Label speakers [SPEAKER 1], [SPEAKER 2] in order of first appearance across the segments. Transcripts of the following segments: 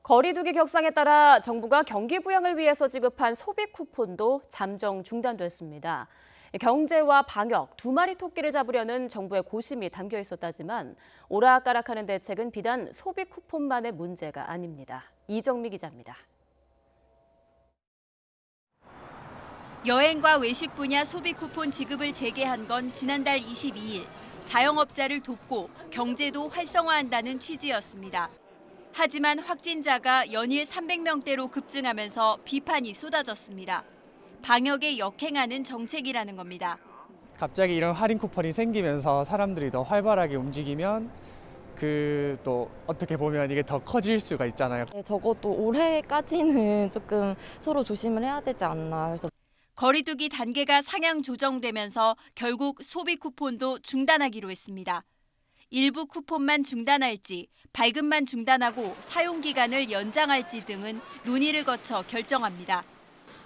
[SPEAKER 1] 거리두기 격상에 따라 정부가 경기 부양을 위해서 지급한 소비 쿠폰도 잠정 중단됐습니다. 경제와 방역 두 마리 토끼를 잡으려는 정부의 고심이 담겨 있었다지만 오락가락하는 대책은 비단 소비 쿠폰만의 문제가 아닙니다. 이정미 기자입니다.
[SPEAKER 2] 여행과 외식 분야 소비 쿠폰 지급을 재개한 건 지난달 22일. 자영업자를 돕고 경제도 활성화한다는 취지였습니다. 하지만 확진자가 연일 300명대로 급증하면서 비판이 쏟아졌습니다. 방역에 역행하는 정책이라는 겁니다.
[SPEAKER 3] 갑자기 이런 할인 쿠폰이 생기면서 사람들이 더 활발하게 움직이면 또 어떻게 보면 이게 더 커질 수가 있잖아요.
[SPEAKER 4] 적어도 올해까지는 조금 서로 조심을 해야 되지 않나. 그래서
[SPEAKER 2] 거리두기 단계가 상향 조정되면서 결국 소비 쿠폰도 중단하기로 했습니다. 일부 쿠폰만 중단할지, 발급만 중단하고 사용 기간을 연장할지 등은 논의를 거쳐 결정합니다.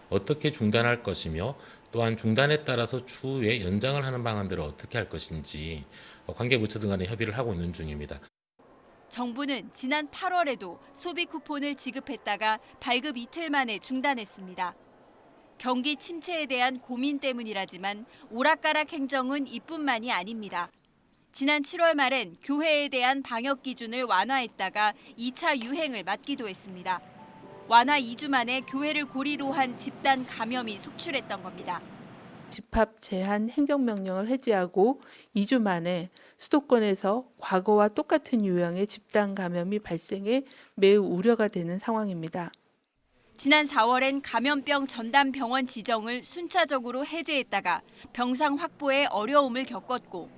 [SPEAKER 5] 어떻게 중단할 것이며 또한 중단에 따라서 추후에 연장을 하는 방안들을 어떻게 할 것인지 관계부처 등 간에 협의를 하고 있는 중입니다.
[SPEAKER 2] 정부는 지난 8월에도 소비 쿠폰을 지급했다가 발급 이틀 만에 중단했습니다. 경기 침체에 대한 고민 때문이라지만 오락가락 행정은 이뿐만이 아닙니다. 지난 7월 말엔 교회에 대한 방역 기준을 완화했다가 2차 유행을 맞기도 했습니다. 완화 2주 만에 교회를 고리로 한 집단 감염이 속출했던 겁니다.
[SPEAKER 6] 집합 제한 행정명령을 해제하고 2주 만에 수도권에서 과거와 똑같은 유형의 집단 감염이 발생해 매우 우려가 되는 상황입니다.
[SPEAKER 2] 지난 4월엔 감염병 전담 병원 지정을 순차적으로 해제했다가 병상 확보에 어려움을 겪었고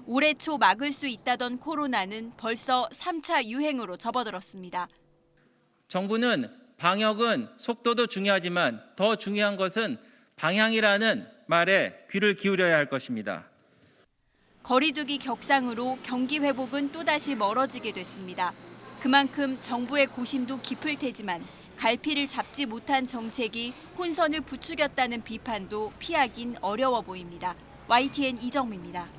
[SPEAKER 2] 올해 초 막을 수 있다던 코로나는 벌써 3차 유행으로 접어들었습니다.
[SPEAKER 7] 정부는 방역은 속도도 중요하지만 더 중요한 것은 방향이라는 말에 귀를 기울여야 할 것입니다.
[SPEAKER 2] 거리두기 격상으로 경기 회복은 또다시 멀어지게 됐습니다. 그만큼 정부의 고심도 깊을 테지만 갈피를 잡지 못한 정책이 혼선을 부추겼다는 비판도 피하긴 어려워 보입니다. YTN 이정미입니다.